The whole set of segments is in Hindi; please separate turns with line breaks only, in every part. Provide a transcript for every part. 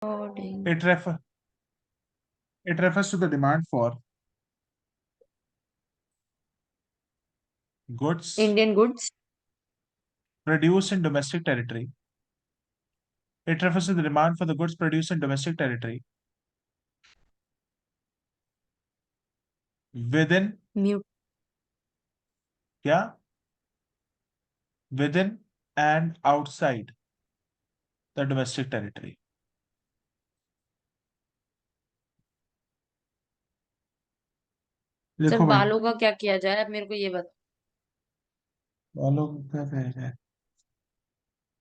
Recording.
It refer it refers to the demand for goods
Indian goods.
produced in domestic territory. It refers to the demand for the goods produced in domestic territory within
Mute.
क्या within and outside the domestic territory.
Sir
देखो भाई,
बालों का क्या किया जाए अब मेरे को ये बता।
बालों का क्या है?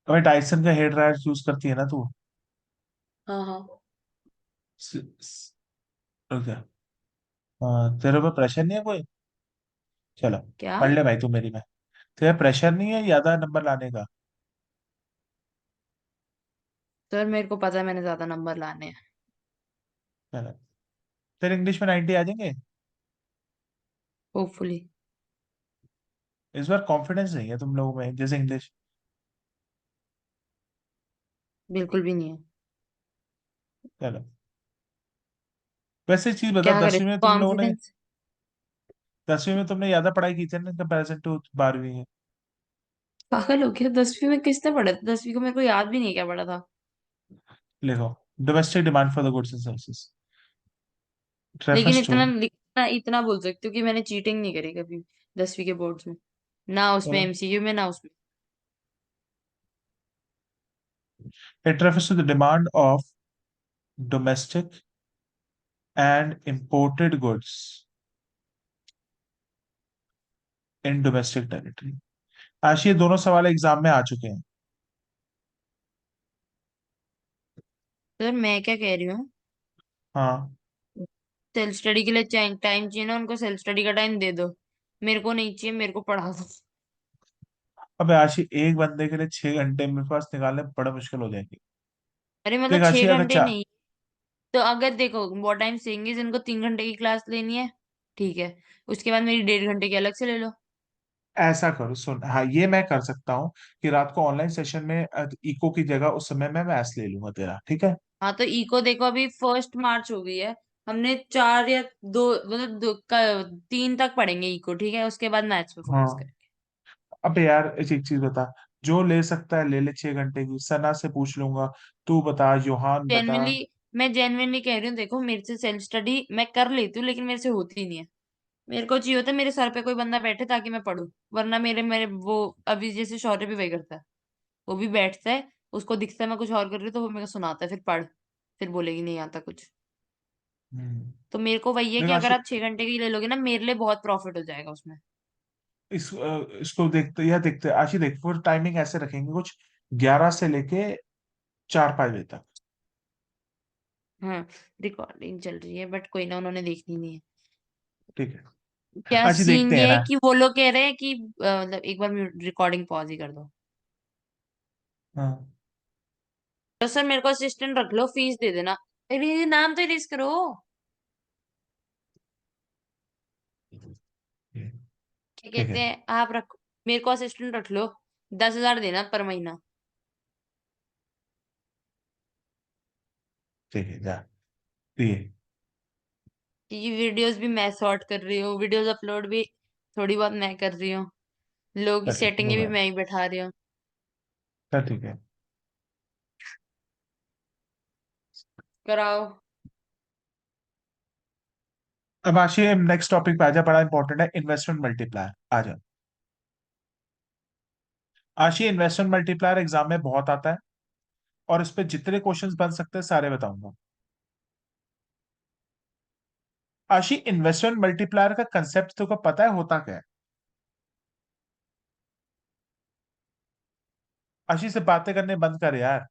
अबे टाइसन का हेयर ड्रायर यूज करती है ना तू?
हाँ हाँ।
स- स- ओके। हाँ, तेरे पे प्रेशर नहीं है कोई? चलो,
क्या?
पढ़ ले भाई तू मेरी में। तेरा प्रेशर नहीं है ज्यादा नंबर लाने का?
सर मेरे को पता है मैंने ज्यादा नंबर लाने हैं।
चलो, तेरे इंग्लिश में 90 आ जाएंगे।
होपफुली।
इस बार कॉन्फिडेंस नहीं है तुम लोगों में, जैसे इंग्लिश।
बिल्कुल भी नहीं है।
चलो, वैसे चीज बता,
क्या करे
10वीं में तुम लोगों ने
कॉन्फिडेंस।
10वीं में तुमने ज्यादा पढ़ाई की थी ना कंपैरिजन टू 12वीं में?
पागल हो गया, 10वीं में किसने पढ़ा था? 10वीं को मेरे को याद भी नहीं है क्या पढ़ा था।
लिखो, domestic demand for the goods and services
लेकिन
रेफर्स टू।
इतना इतना इतना बोल सकती हूँ कि मैंने चीटिंग नहीं करी कभी 10वीं के बोर्ड्स में। ना उसमें एमसीक्यू में ना उसमें।
It refers to the demand of domestic and imported goods in domestic territory. आज ये दोनों सवाल एग्जाम में आ चुके हैं।
सर मैं क्या कह रही हूँ,
हाँ।
सेल्फ स्टडी के लिए टाइम चाहिए ना, उनको सेल्फ स्टडी का टाइम दे दो। मेरे को नहीं चाहिए, मेरे को पढ़ा दो।
अब आशी एक बंदे के लिए 6 घंटे मेरे पास निकालने बड़ा मुश्किल हो जाएंगे।
अरे मतलब
देख आशी,
छह
अगर
घंटे नहीं। तो अगर देखो व्हाट टाइम सेइंग इज इनको 3 घंटे की क्लास लेनी है, ठीक है। उसके बाद मेरी 1.5 घंटे की अलग से ले लो।
ऐसा करो, सुन, हाँ ये मैं कर सकता हूँ कि रात को ऑनलाइन सेशन में इको की जगह उस समय मैं मैथ्स ले लूंगा तेरा, ठीक है?
हाँ तो इको देखो अभी 1 मार्च हो गई है। हमने 4 या 2 मतलब 3 तक पढ़ेंगे इको, ठीक है, उसके बाद मैथ्स पे फोकस
हाँ।
करेंगे।
अबे यार, एक चीज बता, जो ले सकता है ले ले 6 घंटे की। सना से पूछ लूंगा। तू बता, योहान बता।
जेनविनली मैं जेनविनली कह रही हूँ, देखो मेरे से सेल्फ स्टडी मैं कर लेती हूँ लेकिन मेरे से होती ही नहीं है। मेरे को चाहिए होता है मेरे सर पे कोई बंदा बैठे ताकि मैं पढूं। वरना मेरे मेरे वो अभी जैसे शौर्य भी वही करता है। वो भी बैठता है, उसको दिखता है मैं कुछ और कर रही हूँ तो वो मेरे को सुनाता है, फिर पढ़। फिर बोलेगी नहीं आता कुछ।
हम्म।
तो मेरे को वही है
देख
कि अगर
आशी,
आप 6 घंटे की ले लोगे ना, मेरे लिए बहुत प्रॉफिट हो जाएगा उसमें।
इसको देखते या देखते आशी, देख फिर टाइमिंग ऐसे रखेंगे कुछ 11 से लेके 4-5 बजे तक।
हाँ। रिकॉर्डिंग चल रही है बट कोई ना, उन्होंने देखनी नहीं है।
ठीक है।
क्या
आशी,
सीन
देखते हैं
ये है
ना।
कि वो लोग कह रहे हैं कि मतलब एक बार रिकॉर्डिंग पॉज ही कर दो।
हाँ।
तो सर मेरे को असिस्टेंट रख लो, फीस दे देना। अरे नाम तो इरेज करो। क्या
ठीक
कहते
है।
हैं, आप रखो। मेरे को असिस्टेंट रख लो। 10,000 देना पर महीना।
ठीक है, जा दिए।
क्योंकि वीडियोस भी मैं सॉर्ट कर रही हूँ, वीडियोस अपलोड भी थोड़ी बहुत मैं कर रही हूँ। लोगों की
चल ठीक है,
सेटिंग
वो
भी
बात।
मैं ही बैठा रही हूँ।
चल ठीक है।
कराओ।
अब आशी, नेक्स्ट टॉपिक पे आ जा, बड़ा इंपॉर्टेंट है, इन्वेस्टमेंट मल्टीप्लायर। आ जा आशी, इन्वेस्टमेंट मल्टीप्लायर एग्जाम में बहुत आता है, और इस पे जितने क्वेश्चंस बन सकते हैं सारे बताऊंगा। आशी, इन्वेस्टमेंट मल्टीप्लायर का कंसेप्ट तुमको पता है होता क्या है? आशी से बातें करने बंद कर यार।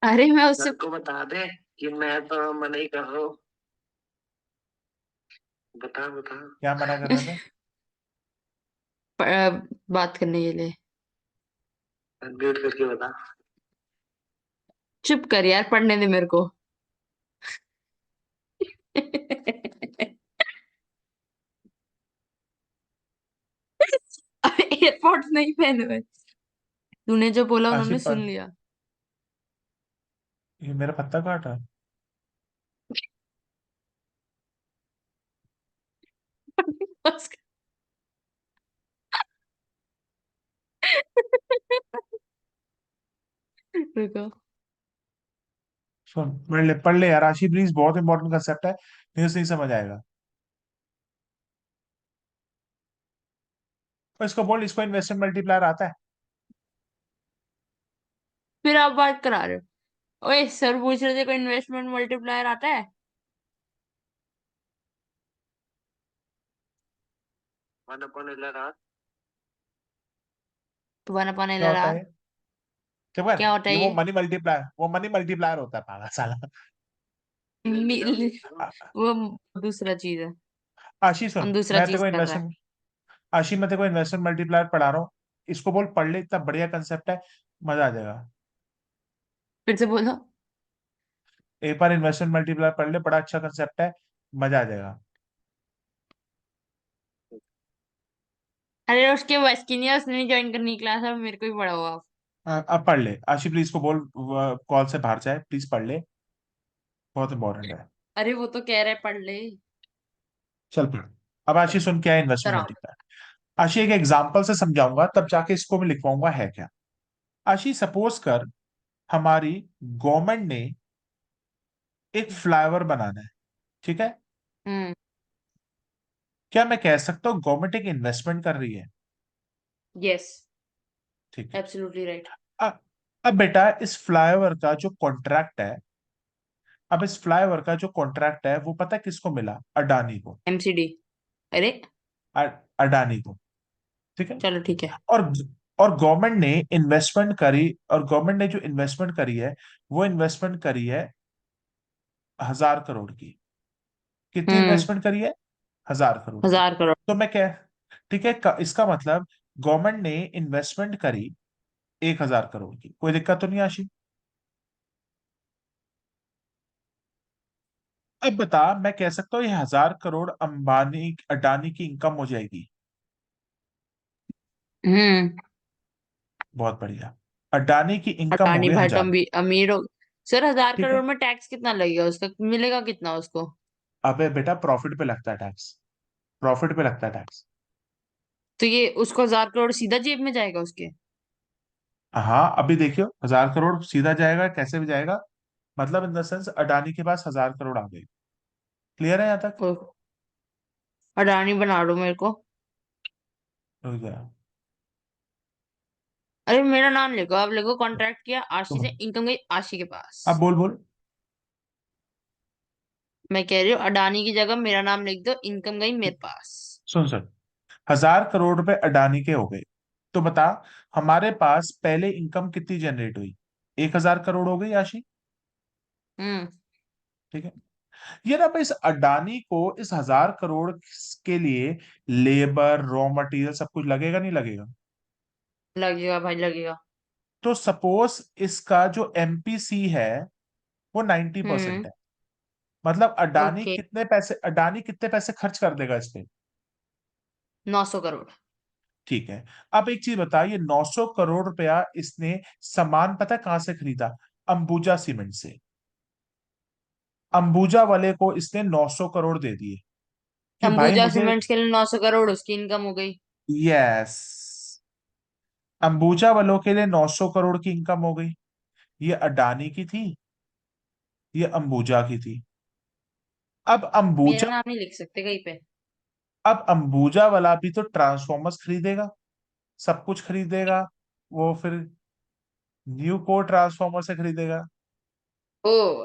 अरे मैं उससे
सर को बता दे कि मैं तो मना ही कर रहा हूँ। बता बता।
क्या मना कर रहा था?
बात करने के लिए।
म्यूट करके बता।
चुप कर यार, पढ़ने दे मेरे को। एयरपोर्ट्स नहीं पहने हुए। तूने जो बोला
आशी
उन्होंने सुन
पढ़।
लिया।
ये मेरा पत्ता काट रहा है।
रुको।
सुन, पढ़ ले यार राशि प्लीज, बहुत इंपॉर्टेंट कंसेप्ट है, नहीं तो नहीं समझ आएगा। तो इसको बोल, इसको इन्वेस्टमेंट मल्टीप्लायर आता है।
फिर आप बात करा रहे हो? ओए सर पूछ रहे थे कोई इन्वेस्टमेंट मल्टीप्लायर आता है?
One upon L R.
तो वन अपन
क्या होता
LRR
है? क्या कर,
क्या होता
ये
है
वो
ये?
मनी मल्टीप्लायर, वो मनी मल्टीप्लायर होता है पागल साला।
वो दूसरा चीज है।
आशीष सुन,
हम दूसरा
मैं तेरे
चीज
को
कर रहे हैं।
इन्वेस्टमेंट आशीष मैं तेरे को इन्वेस्टमेंट मल्टीप्लायर पढ़ा रहा हूँ, इसको बोल पढ़ ले, इतना बढ़िया कंसेप्ट है, मजा आ जाएगा।
फिर से बोलो।
एक बार इन्वेस्टमेंट मल्टीप्लायर पढ़ ले, बड़ा अच्छा कंसेप्ट है, मजा आ जाएगा।
अरे उसके बस की नहीं है, उसने ज्वाइन करनी क्लास, अब मेरे को ही पढ़ाओ आप।
अब पढ़ ले आशीष प्लीज, को बोल कॉल से बाहर जाए प्लीज, पढ़ ले, बहुत इंपॉर्टेंट है।
अरे वो तो कह रहे पढ़ ले।
चल पढ़। अब आशीष सुन, क्या है इन्वेस्टमेंट
कराओ।
मल्टीप्लायर। आशीष एक एग्जांपल से समझाऊंगा, तब जाके इसको मैं लिखवाऊंगा है क्या। आशीष सपोज कर, हमारी गवर्नमेंट ने एक फ्लाईओवर बनाना है, ठीक है।
हम्म।
क्या मैं कह सकता हूँ गवर्नमेंट एक इन्वेस्टमेंट कर रही है?
यस।
ठीक है।
Absolutely right.
अ- अब बेटा इस फ्लाईओवर का जो कॉन्ट्रैक्ट है, अब इस फ्लाईओवर का जो कॉन्ट्रैक्ट है वो पता है किसको मिला? अडानी को।
MCD। अरे
अ- अडानी को, ठीक है।
चलो ठीक है।
और और गवर्नमेंट ने इन्वेस्टमेंट करी, और गवर्नमेंट ने जो इन्वेस्टमेंट करी है, वो इन्वेस्टमेंट करी है 1,000 करोड़ की। कितनी
हम्म।
इन्वेस्टमेंट करी है? 1,000 करोड़ की।
1000 करोड़।
तो मैं क्या, ठीक है, इसका मतलब गवर्नमेंट ने इन्वेस्टमेंट करी 1,000 करोड़ की, कोई दिक्कत तो नहीं आशी? अब बता, मैं कह सकता हूँ ये 1,000 करोड़ अंबानी अडानी की इनकम हो जाएगी।
हम्म।
बहुत बढ़िया, अडानी की इनकम हो
अडानी
गई
भाई तो
1,000।
अमीर हो। सर हजार
ठीक है।
करोड़ में टैक्स कितना लगेगा उसका, मिलेगा कितना उसको?
अबे बेटा प्रॉफिट पे लगता है टैक्स, प्रॉफिट पे लगता है टैक्स।
तो ये उसको 1000 करोड़ सीधा जेब में जाएगा उसके?
हाँ अभी देखियो, 1,000 करोड़ सीधा जाएगा, कैसे भी जाएगा, मतलब इन द सेंस अडानी के पास 1,000 करोड़ आ गए। क्लियर है यहाँ तक?
ओ, अडानी बना दो मेरे को।
रुक जा।
अरे मेरा नाम लिखो, आप लिखो कॉन्ट्रैक्ट किया आशी
तुम
से, इनकम गई आशी के पास।
अब बोल बोल।
मैं कह रही हूँ अडानी की जगह मेरा नाम लिख दो, इनकम गई मेरे पास।
सुन सुन, 1,000 करोड़ रुपए अडानी के हो गए, तो बता हमारे पास पहले इनकम कितनी जनरेट हुई? 1,000 करोड़ हो गई आशी,
हम्म।
ठीक है। ये ना, इस अडानी को इस 1,000 करोड़ के लिए लेबर, रॉ मटेरियल सब कुछ लगेगा नहीं लगेगा?
लगेगा भाई लगेगा।
तो सपोज इसका जो एमपीसी है वो 90%
हम्म।
है, मतलब
ओके।
अडानी कितने पैसे खर्च कर देगा इस पे?
900 करोड़।
ठीक है। अब एक चीज बता, ये 900 करोड़ रुपया इसने सामान पता है कहां से खरीदा? अंबुजा सीमेंट से। अंबुजा वाले को इसने 900 करोड़ दे दिए कि भाई
अंबुजा
मुझे।
सीमेंट्स के लिए 900 करोड़ उसकी इनकम हो गई।
यस, अंबुजा वालों के लिए 900 करोड़ की इनकम हो गई। ये अडानी की थी, ये अंबुजा की थी। अब
मेरा
अंबुजा
नाम नहीं लिख सकते कहीं पे?
अब अंबुजा वाला भी तो ट्रांसफॉर्मर्स खरीदेगा, सब कुछ खरीदेगा, वो फिर न्यू कोर ट्रांसफॉर्मर से खरीदेगा।
ओ।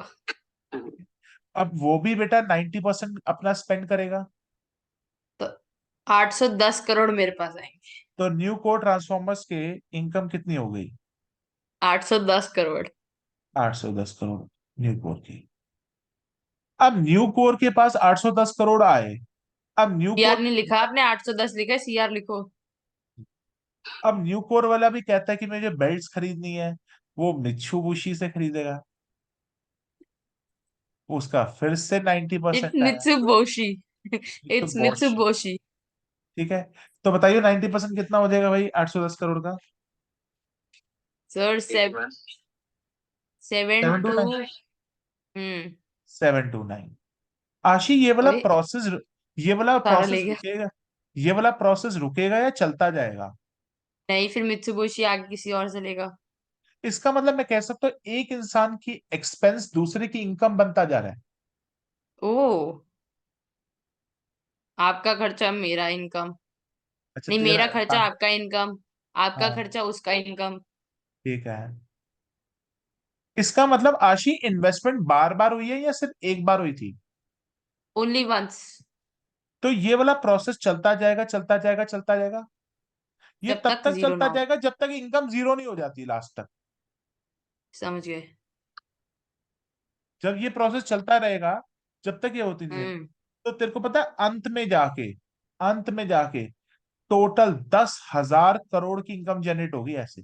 अब वो भी बेटा 90% अपना स्पेंड करेगा।
तो 810 करोड़ मेरे पास आएंगे।
तो न्यू कोर ट्रांसफॉर्मर्स के इनकम कितनी हो गई?
810 करोड़।
810 करोड़ न्यू कोर की। अब न्यू कोर के पास 810 करोड़ आए। अब न्यू
सीआर
कोर
नहीं लिखा आपने, 810 लिखा है, सीआर लिखो।
अब न्यू कोर वाला भी कहता है कि मुझे बेल्ट्स खरीदनी है, वो मित्सुबिशी से खरीदेगा, उसका फिर से 90%
इट्स
आया।
मित्सुबिशी।
तो
इट्स
बॉश,
मित्सुबिशी।
ठीक है। तो बताइए 90% कितना हो जाएगा भाई 810 करोड़ का?
सर
81।
सेवन
729।
टू। हम्म।
729। आशी, ये वाला
ओए,
प्रोसेस, ये वाला
सारा
प्रोसेस
ले गया।
रुकेगा? ये वाला प्रोसेस रुकेगा या चलता जाएगा?
नहीं, फिर मित्सुबिशी आगे किसी और से लेगा।
इसका मतलब मैं कह सकता हूँ एक इंसान की एक्सपेंस दूसरे की इनकम बनता जा रहा है।
ओ, आपका खर्चा मेरा इनकम।
अच्छा,
नहीं,
तेरा
मेरा
है।
खर्चा
हाँ।
आपका इनकम। आपका
हाँ,
खर्चा उसका इनकम।
ठीक है। इसका मतलब आशी, इन्वेस्टमेंट बार बार हुई है या सिर्फ एक बार हुई थी?
Only once.
तो ये वाला प्रोसेस चलता जाएगा, चलता जाएगा, चलता जाएगा। ये
जब
तब
तक
तक
जीरो
चलता
ना हो।
जाएगा जब तक इनकम जीरो नहीं हो जाती लास्ट तक।
समझ गए।
जब ये प्रोसेस चलता रहेगा, जब तक ये होती नहीं है,
हम्म।
तो तेरे को पता है अंत में जाके टोटल 10,000 करोड़ की इनकम जनरेट होगी ऐसे।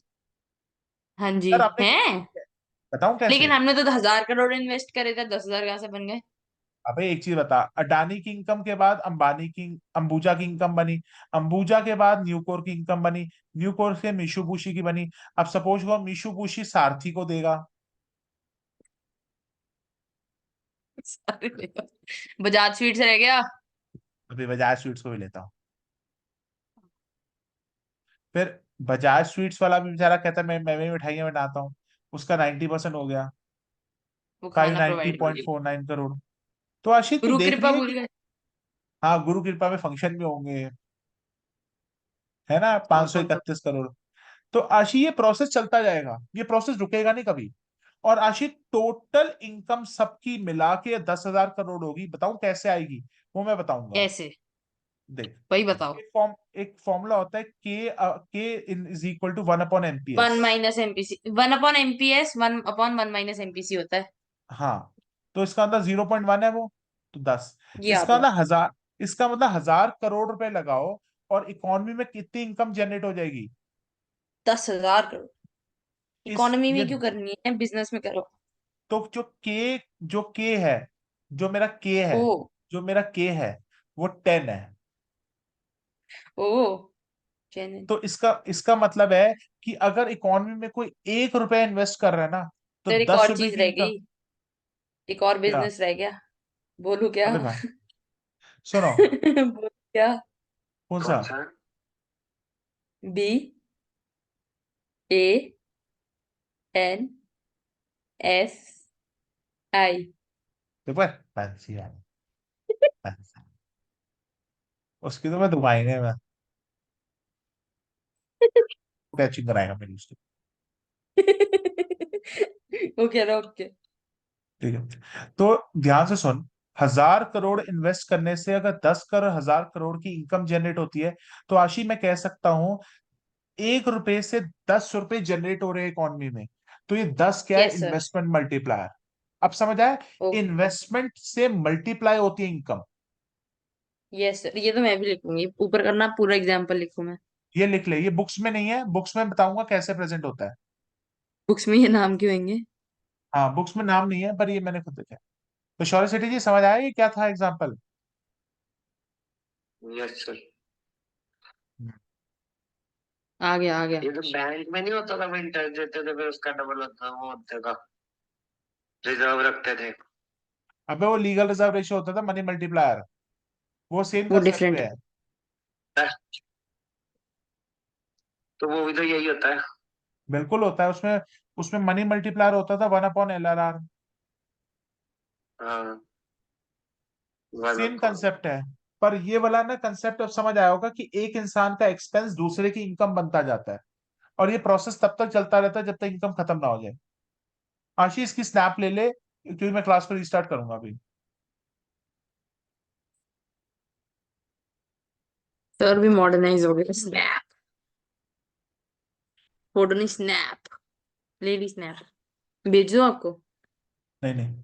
हाँ जी।
सर आपने,
है।
बताऊं कैसे?
लेकिन हमने तो 10,000 करोड़ इन्वेस्ट करे थे, 10,000 कहाँ से बन गए?
अबे एक चीज बता, अडानी की इनकम के बाद अंबानी की, अंबुजा की इनकम बनी, अंबुजा के बाद न्यूकोर की इनकम बनी, न्यूकोर से मिशुबुशी की बनी। अब सपोज को मिशुबुशी सारथी को देगा।
सारे लेगा। बजाज स्वीट से रह गया।
अभी बजाज स्वीट्स को भी लेता हूँ। फिर बजाज स्वीट्स वाला भी बेचारा कहता है मैं भी मिठाइयां बनाता हूँ। उसका 90% हो गया,
वो
फाइव
खाना
नाइनटी
प्रोवाइड
पॉइंट
करेगी।
फोर नाइन करोड़ तो आशित, तू
गुरु
देख
कृपा
रही है
भूल
कि
गए।
हाँ, गुरु कृपा में फंक्शन भी होंगे, है ना,
और
पांच सौ
कौन सा?
इकतीस करोड़ तो आशी, ये प्रोसेस चलता जाएगा, ये प्रोसेस रुकेगा नहीं कभी। और आशी, टोटल इनकम सबकी मिला के 10,000 करोड़ होगी। बताऊं कैसे आएगी? वो मैं बताऊंगा।
कैसे?
देख,
वही बताओ।
एक फॉर्मूला होता है, के is equal to 1/MPS।
1 - MPC, 1/MPS, 1/1 - MPC होता है।
हाँ, तो इसका मतलब 0.1 है वो, तो 10।
ये
इसका
आता है।
मतलब 1,000, इसका मतलब 1,000 करोड़ रुपए लगाओ और इकोनॉमी में कितनी इनकम जनरेट हो जाएगी?
10,000 करोड़।
इस
इकोनॉमी
ये
में क्यों करनी है, बिजनेस में करो।
तो जो के है, जो मेरा के है,
ओ।
जो मेरा के है, वो 10 है।
ओ। चैनल।
तो इसका इसका मतलब है कि अगर इकोनॉमी में कोई 1 रुपया इन्वेस्ट कर रहा है ना, तो
तो एक
दस
और
रुपए
चीज
की
रह
इनकम।
गई। एक और
क्या?
बिजनेस रह गया। बोलू क्या?
अबे भाई, सुनो।
बोलू क्या?
कौन सा?
कौन सा?
BANSI।
पेपर फैंसी है, fancy। उसकी तो मैं दुकानें में पैचिंग कराएगा मेरी उसकी।
ओके ना, ओके।
ठीक है, तो ध्यान से सुन। 1,000 करोड़ इन्वेस्ट करने से अगर 10 हजार करोड़ की इनकम जनरेट होती है, तो आशी मैं कह सकता हूं 1 रुपए से 10 रुपए जनरेट हो रहे हैं इकोनॉमी में। तो ये 10 क्या है?
Yes sir.
Investment multiplier. अब समझ आया?
ओके।
इन्वेस्टमेंट से मल्टीप्लाई होती है इनकम।
यस सर, ये तो मैं भी लिखूंगी, ऊपर करना पूरा एग्जाम्पल लिखूं मैं।
ये लिख ले, ये बुक्स में नहीं है, बुक्स में बताऊंगा कैसे प्रेजेंट होता है।
बुक्स में ये नाम क्यों होंगे?
हाँ, बुक्स में नाम नहीं है, पर ये मैंने खुद देखा है। तो शौर्य सेठी जी, समझ आया ये क्या था एग्जाम्पल?
Yes sir.
आ गया, आ गया।
ये तो बैंक में नहीं होता था, वो इंटरेस्ट देते थे फिर उसका डबल होता वो होता था, रिजर्व रखते थे।
अबे वो लीगल रिजर्व रेशियो होता था, मनी मल्टीप्लायर। वो सेम
वो
कंसेप्ट पे
डिफरेंट है।
है।
तो वो भी तो यही होता है।
बिल्कुल होता है उसमें। उसमें मनी मल्टीप्लायर होता था 1/LRR।
हाँ, वन
सेम
अपॉन।
कंसेप्ट है। पर ये वाला ना कंसेप्ट अब समझ आया होगा कि एक इंसान का एक्सपेंस दूसरे की इनकम बनता जाता है, और ये प्रोसेस तब तक चलता रहता है जब तक इनकम खत्म ना हो जाए। आशीष की स्नैप ले ले, क्योंकि मैं क्लास को रिस्टार्ट करूंगा अभी।
सर भी मॉडर्नाइज हो गया। स्नैप। फोटो नहीं, स्नैप। Lady snap. भेज दो आपको।
नहीं नहीं,